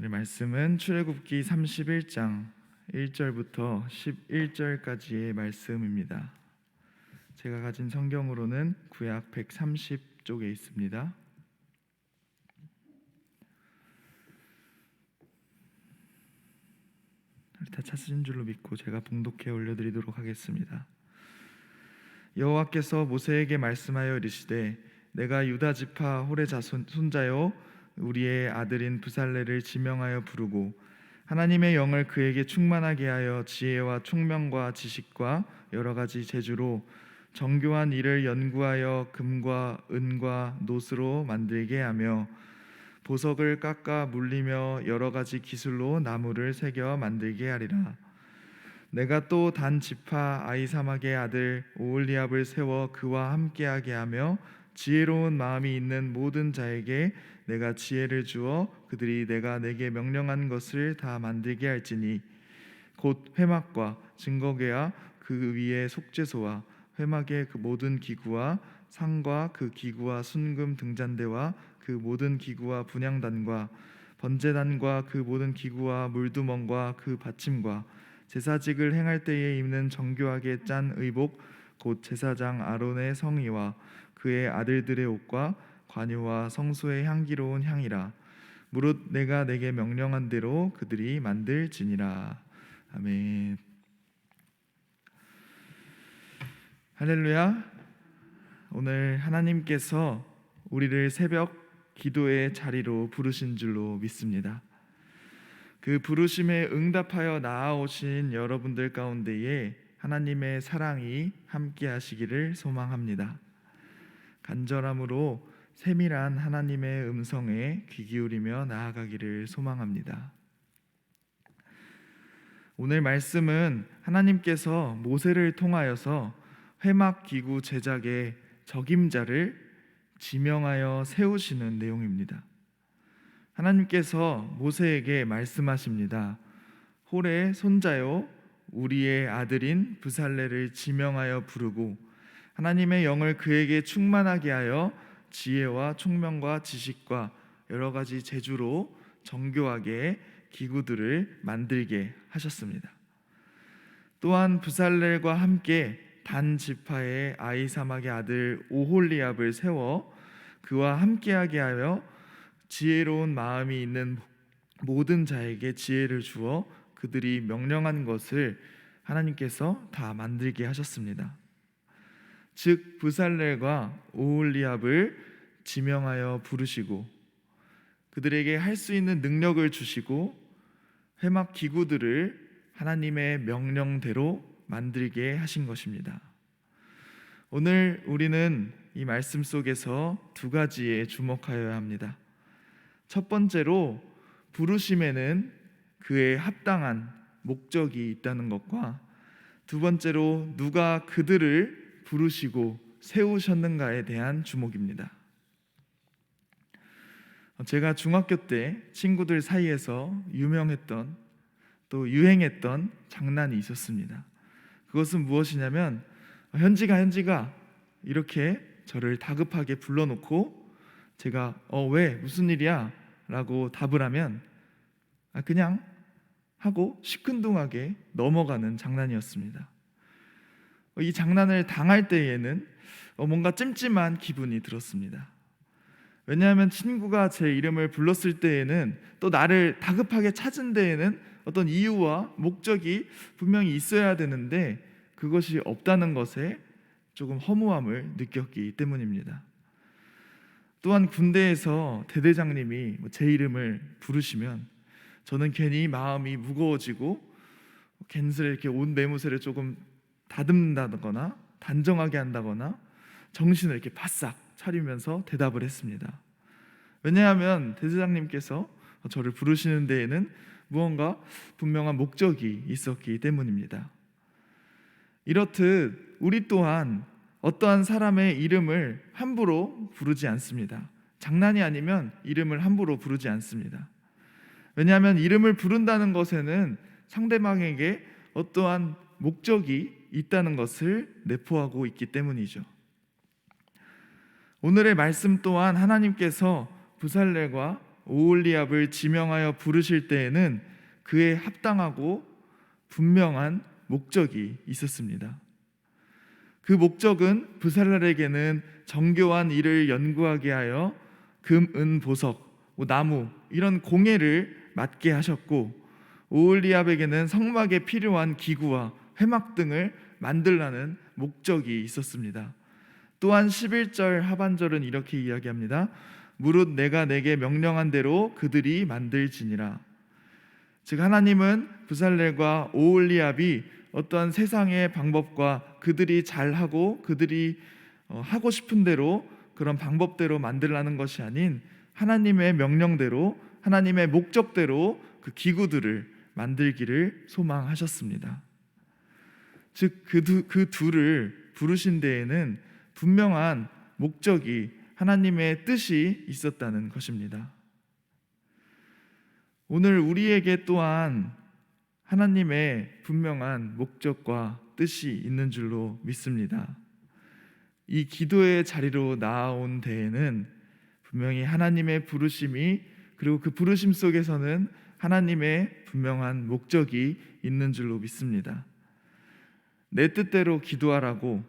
오늘의 말씀은 출애굽기 31장 1절부터 11절까지의 말씀입니다. 제가 가진 성경으로는 구약 130쪽에 있습니다. 다 찾으신 줄로 믿고 제가 봉독해 올려드리도록 하겠습니다. 여호와께서 모세에게 말씀하여 이르시되 내가 유다 지파 홀의 손자요 우리의 아들인 브살레를 지명하여 부르고 하나님의 영을 그에게 충만하게 하여 지혜와 총명과 지식과 여러 가지 재주로 정교한 일을 연구하여 금과 은과 놋으로 만들게 하며 보석을 깎아 물리며 여러 가지 기술로 나무를 새겨 만들게 하리라. 내가 또 단 지파 아히사막의 아들 오홀리압을 세워 그와 함께하게 하며 지혜로운 마음이 있는 모든 자에게 내가 지혜를 주어 그들이 내가 내게 명령한 것을 다 만들게 할지니 곧 회막과 증거궤와 그 위에 속죄소와 회막의 그 모든 기구와 상과 그 기구와 순금 등잔대와 그 모든 기구와 분향단과 번제단과 그 모든 기구와 물두멍과 그 받침과 제사직을 행할 때에 입는 정교하게 짠 의복 곧 제사장 아론의 성의와 그의 아들들의 옷과 관유와 성소의 향기로운 향이라. 무릇 내가 내게 명령한 대로 그들이 만들지니라. 아멘. 할렐루야. 오늘 하나님께서 우리를 새벽 기도의 자리로 부르신 줄로 믿습니다. 그 부르심에 응답하여 나아오신 여러분들 가운데에 하나님의 사랑이 함께 하시기를 소망합니다. 간절함으로 세밀한 하나님의 음성에 귀 기울이며 나아가기를 소망합니다. 오늘 말씀은 하나님께서 모세를 통하여서 회막 기구 제작의 적임자를 지명하여 세우시는 내용입니다. 하나님께서 모세에게 말씀하십니다. 홀의 손자요 우리의 아들인 브살레를 지명하여 부르고 하나님의 영을 그에게 충만하게 하여 지혜와 총명과 지식과 여러 가지 재주로 정교하게 기구들을 만들게 하셨습니다. 또한 브살렐과 함께 단 지파의 아히사막의 아들 오홀리압을 세워 그와 함께하게 하여 지혜로운 마음이 있는 모든 자에게 지혜를 주어 그들이 명령한 것을 하나님께서 다 만들게 하셨습니다. 즉 브살렐과 오홀리압을 지명하여 부르시고 그들에게 할 수 있는 능력을 주시고 회막 기구들을 하나님의 명령대로 만들게 하신 것입니다. 오늘 우리는 이 말씀 속에서 두 가지에 주목하여야 합니다. 첫 번째로 부르심에는 그에 합당한 목적이 있다는 것과 두 번째로 누가 그들을 부르시고 세우셨는가에 대한 주목입니다. 제가 중학교 때 친구들 사이에서 유명했던 또 유행했던 장난이 있었습니다. 그것은 무엇이냐면 현지가 이렇게 저를 다급하게 불러놓고 제가 왜 무슨 일이야? 라고 답을 하면 그냥 하고 시큰둥하게 넘어가는 장난이었습니다. 이 장난을 당할 때에는 뭔가 찜찜한 기분이 들었습니다. 왜냐하면 친구가 제 이름을 불렀을 때에는 또 나를 다급하게 찾은 데에는 어떤 이유와 목적이 분명히 있어야 되는데 그것이 없다는 것에 조금 허무함을 느꼈기 때문입니다. 또한 군대에서 대대장님이 제 이름을 부르시면 저는 괜히 마음이 무거워지고 갠스레 이렇게 온 매무새를 조금 다듬는다거나 단정하게 한다거나 정신을 이렇게 바싹 차리면서 대답을 했습니다. 왜냐하면 대대장님께서 저를 부르시는 데에는 무언가 분명한 목적이 있었기 때문입니다. 이렇듯 우리 또한 어떠한 사람의 이름을 함부로 부르지 않습니다. 장난이 아니면 이름을 함부로 부르지 않습니다. 왜냐하면 이름을 부른다는 것에는 상대방에게 어떠한 목적이 있다는 것을 내포하고 있기 때문이죠. 오늘의 말씀 또한 하나님께서 브살렐과 오홀리압을 지명하여 부르실 때에는 그에 합당하고 분명한 목적이 있었습니다. 그 목적은 브살렐에게는 정교한 일을 연구하게 하여 금, 은, 보석, 나무 이런 공예를 맡게 하셨고, 오홀리압에게는 성막에 필요한 기구와 회막 등을 만들라는 목적이 있었습니다. 또한 11절 하반절은 이렇게 이야기합니다. 무릇 내가 내게 명령한 대로 그들이 만들지니라. 즉 하나님은 브살렐과 오홀리압이 어떠한 세상의 방법과 그들이 잘하고 그들이 하고 싶은 대로 그런 방법대로 만들라는 것이 아닌 하나님의 명령대로 하나님의 목적대로 그 기구들을 만들기를 소망하셨습니다. 즉 그 둘을 부르신 데에는 분명한 목적이 하나님의 뜻이 있었다는 것입니다. 오늘 우리에게 또한 하나님의 분명한 목적과 뜻이 있는 줄로 믿습니다. 이 기도의 자리로 나아온 데에는 분명히 하나님의 부르심이, 그리고 그 부르심 속에서는 하나님의 분명한 목적이 있는 줄로 믿습니다. 내 뜻대로 기도하라고,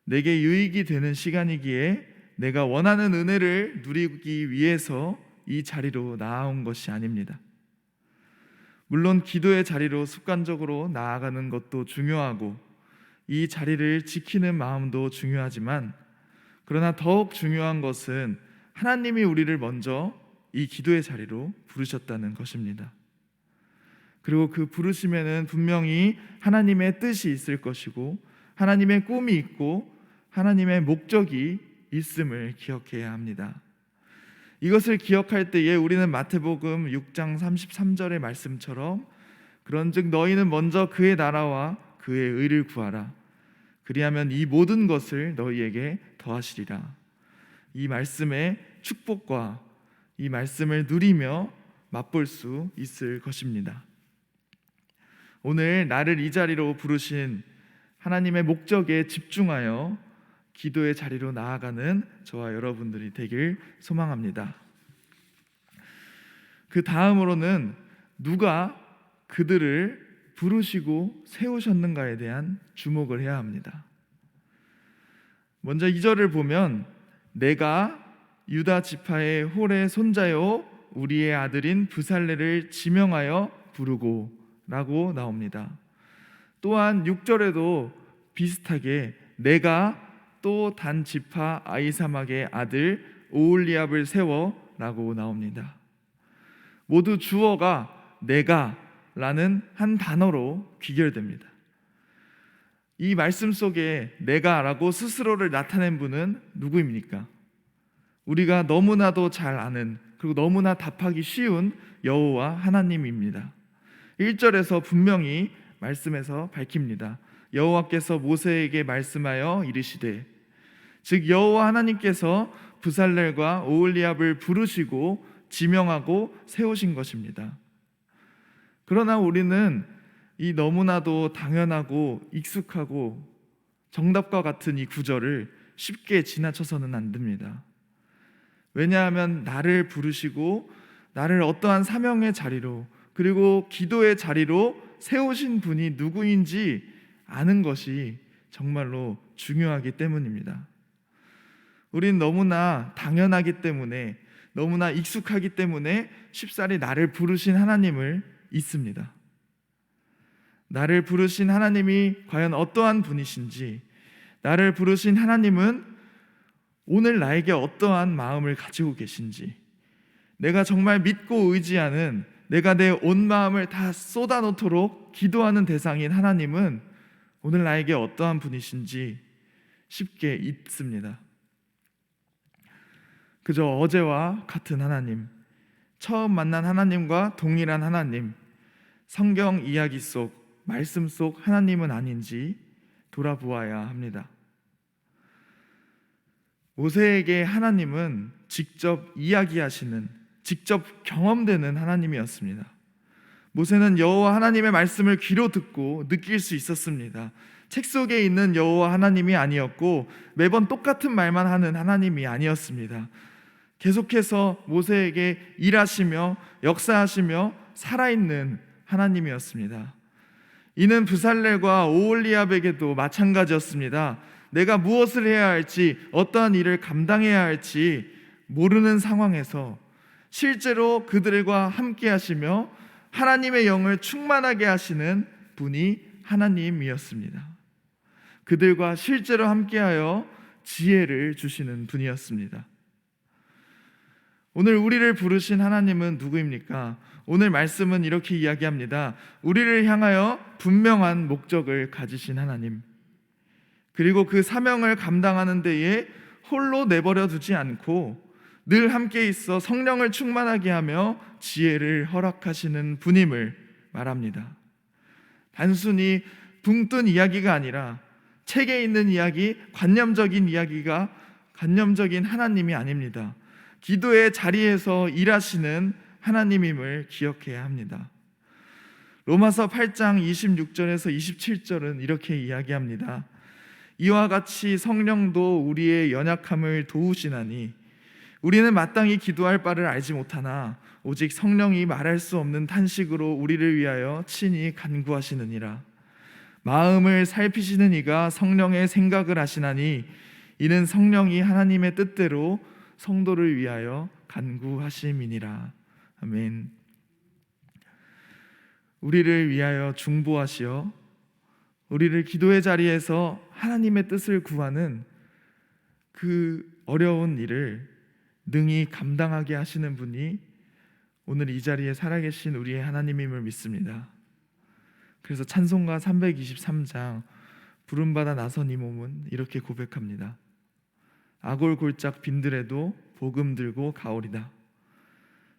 내게 유익이 되는 시간이기에 내가 원하는 은혜를 누리기 위해서 이 자리로 나아온 것이 아닙니다. 물론 기도의 자리로 습관적으로 나아가는 것도 중요하고 이 자리를 지키는 마음도 중요하지만, 그러나 더욱 중요한 것은 하나님이 우리를 먼저 이 기도의 자리로 부르셨다는 것입니다. 그리고 그 부르심에는 분명히 하나님의 뜻이 있을 것이고 하나님의 꿈이 있고 하나님의 목적이 있음을 기억해야 합니다. 이것을 기억할 때에 우리는 마태복음 6장 33절의 말씀처럼 그런즉 너희는 먼저 그의 나라와 그의 의를 구하라. 그리하면 이 모든 것을 너희에게 더하시리라. 이 말씀의 축복과 이 말씀을 누리며 맛볼 수 있을 것입니다. 오늘 나를 이 자리로 부르신 하나님의 목적에 집중하여 기도의 자리로 나아가는 저와 여러분들이 되길 소망합니다. 그 다음으로는 누가 그들을 부르시고 세우셨는가에 대한 주목을 해야 합니다. 먼저 2절을 보면 내가 유다 지파의 홀의 손자요 우리의 아들인 브살렐을 지명하여 부르고 라고 나옵니다. 또한 6절에도 비슷하게 내가 또 단 지파 아히사막의 아들 오홀리압을 세워 라고 나옵니다. 모두 주어가 내가 라는 한 단어로 귀결됩니다. 이 말씀 속에 내가 라고 스스로를 나타낸 분은 누구입니까? 우리가 너무나도 잘 아는, 그리고 너무나 답하기 쉬운 여호와 하나님입니다. 1절에서 분명히 말씀에서 밝힙니다. 여호와께서 모세에게 말씀하여 이르시되, 즉 여호와 하나님께서 브살렐과 오홀리압을 부르시고 지명하고 세우신 것입니다. 그러나 우리는 이 너무나도 당연하고 익숙하고 정답과 같은 이 구절을 쉽게 지나쳐서는 안 됩니다. 왜냐하면 나를 부르시고 나를 어떠한 사명의 자리로, 그리고 기도의 자리로 세우신 분이 누구인지 아는 것이 정말로 중요하기 때문입니다. 우린 너무나 당연하기 때문에, 너무나 익숙하기 때문에 쉽사리 나를 부르신 하나님을 잊습니다. 나를 부르신 하나님이 과연 어떠한 분이신지, 나를 부르신 하나님은 오늘 나에게 어떠한 마음을 가지고 계신지, 내가 정말 믿고 의지하는, 내가 내 온 마음을 다 쏟아놓도록 기도하는 대상인 하나님은 오늘 나에게 어떠한 분이신지 쉽게 잊습니다. 그저 어제와 같은 하나님, 처음 만난 하나님과 동일한 하나님, 성경 이야기 속, 말씀 속 하나님은 아닌지 돌아보아야 합니다. 모세에게 하나님은 직접 이야기하시는, 직접 경험되는 하나님이었습니다. 모세는 여호와 하나님의 말씀을 귀로 듣고 느낄 수 있었습니다. 책 속에 있는 여호와 하나님이 아니었고 매번 똑같은 말만 하는 하나님이 아니었습니다. 계속해서 모세에게 일하시며 역사하시며 살아있는 하나님이었습니다. 이는 브살렐과 오홀리압에게도 마찬가지였습니다. 내가 무엇을 해야 할지, 어떠한 일을 감당해야 할지 모르는 상황에서 실제로 그들과 함께 하시며 하나님의 영을 충만하게 하시는 분이 하나님이었습니다. 그들과 실제로 함께하여 지혜를 주시는 분이었습니다. 오늘 우리를 부르신 하나님은 누구입니까? 오늘 말씀은 이렇게 이야기합니다. 우리를 향하여 분명한 목적을 가지신 하나님, 그리고 그 사명을 감당하는 데에 홀로 내버려 두지 않고 늘 함께 있어 성령을 충만하게 하며 지혜를 허락하시는 분임을 말합니다. 단순히 붕 뜬 이야기가 아니라 책에 있는 이야기, 관념적인 하나님이 아닙니다. 기도의 자리에서 일하시는 하나님임을 기억해야 합니다. 로마서 8장 26절에서 27절은 이렇게 이야기합니다. 이와 같이 성령도 우리의 연약함을 도우시나니 우리는 마땅히 기도할 바를 알지 못하나 오직 성령이 말할 수 없는 탄식으로 우리를 위하여 친히 간구하시느니라. 마음을 살피시는 이가 성령의 생각을 하시나니 이는 성령이 하나님의 뜻대로 성도를 위하여 간구하심이니라. 아멘. 우리를 위하여 중보하시어 우리를 기도의 자리에서 하나님의 뜻을 구하는 그 어려운 일을 능히 감당하게 하시는 분이 오늘 이 자리에 살아계신 우리의 하나님임을 믿습니다. 그래서 찬송가 323장 부름받아 나선 이 몸은 이렇게 고백합니다. 아골골짝 빈들에도 복음 들고 가오리다.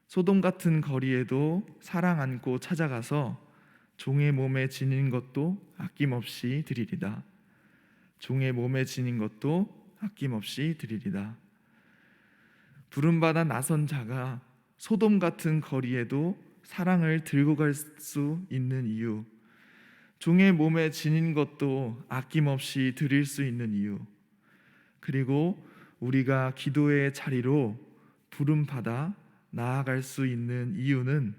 소돔 같은 거리에도 사랑 안고 찾아가서 종의 몸에 지닌 것도 아낌없이 드리리다. 종의 몸에 지닌 것도 아낌없이 드리리다. 부름받아 나선 자가 소돔 같은 거리에도 사랑을 들고 갈 수 있는 이유, 종의 몸에 지닌 것도 아낌없이 드릴 수 있는 이유, 그리고 우리가 기도의 자리로 부름받아 나아갈 수 있는 이유는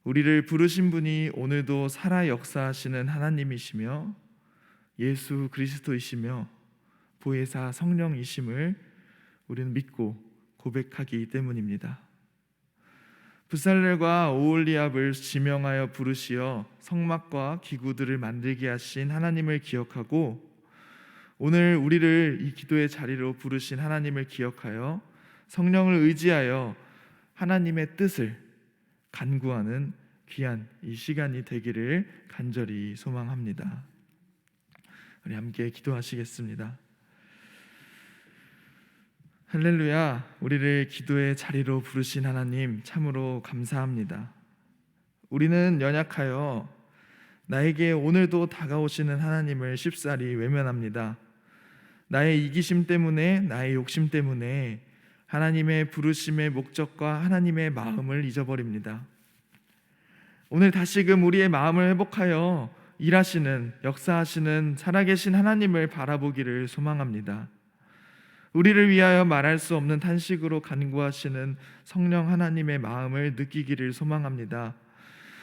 우리를 부르신 분이 오늘도 살아 역사하시는 하나님이시며 예수 그리스도이시며 보혜사 성령이심을 우리는 믿고 고백하기 때문입니다. 브살렐과 오홀리압을 지명하여 부르시어 성막과 기구들을 만들게 하신 하나님을 기억하고 오늘 우리를 이 기도의 자리로 부르신 하나님을 기억하여 성령을 의지하여 하나님의 뜻을 간구하는 귀한 이 시간이 되기를 간절히 소망합니다. 우리 함께 기도하시겠습니다. 할렐루야. 우리를 기도의 자리로 부르신 하나님 참으로 감사합니다. 우리는 연약하여 나에게 오늘도 다가오시는 하나님을 쉽사리 외면합니다. 나의 이기심 때문에, 나의 욕심 때문에 하나님의 부르심의 목적과 하나님의 마음을 잊어버립니다. 오늘 다시금 우리의 마음을 회복하여 일하시는, 역사하시는 살아계신 하나님을 바라보기를 소망합니다. 우리를 위하여 말할 수 없는 탄식으로 간구하시는 성령 하나님의 마음을 느끼기를 소망합니다.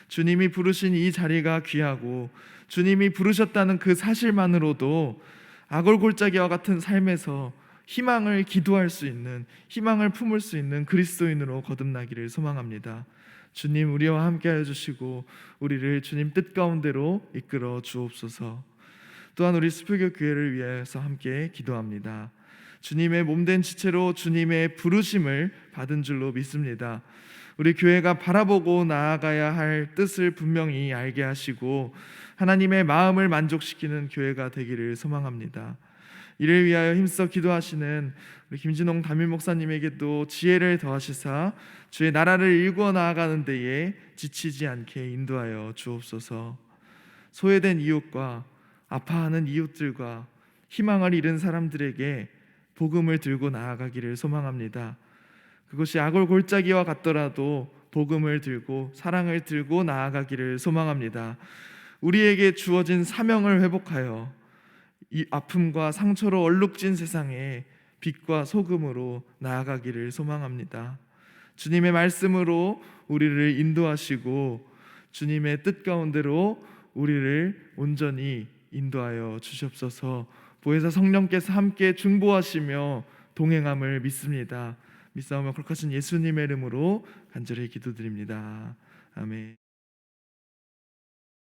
주님이 부르신 이 자리가 귀하고 주님이 부르셨다는 그 사실만으로도 아골골짜기와 같은 삶에서 희망을 기도할 수 있는, 희망을 품을 수 있는 그리스도인으로 거듭나기를 소망합니다. 주님 우리와 함께하여 주시고 우리를 주님 뜻 가운데로 이끌어 주옵소서. 또한 우리 수표교 교회를 위해서 함께 기도합니다. 주님의 몸된 지체로 주님의 부르심을 받은 줄로 믿습니다. 우리 교회가 바라보고 나아가야 할 뜻을 분명히 알게 하시고 하나님의 마음을 만족시키는 교회가 되기를 소망합니다. 이를 위하여 힘써 기도하시는 우리 김진홍 담임 목사님에게도 지혜를 더하시사 주의 나라를 일구어 나아가는 데에 지치지 않게 인도하여 주옵소서. 소외된 이웃과 아파하는 이웃들과 희망을 잃은 사람들에게 복음을 들고 나아가기를 소망합니다. 그것이 아골골짜기와 같더라도 복음을 들고 사랑을 들고 나아가기를 소망합니다. 우리에게 주어진 사명을 회복하여 이 아픔과 상처로 얼룩진 세상에 빛과 소금으로 나아가기를 소망합니다. 주님의 말씀으로 우리를 인도하시고 주님의 뜻 가운데로 우리를 온전히 인도하여 주시옵소서. 보혜사 성령께서 함께 중보하시며 동행함을 믿습니다. 믿사오며 거룩하신 예수님의 이름으로 간절히 기도드립니다. 아멘.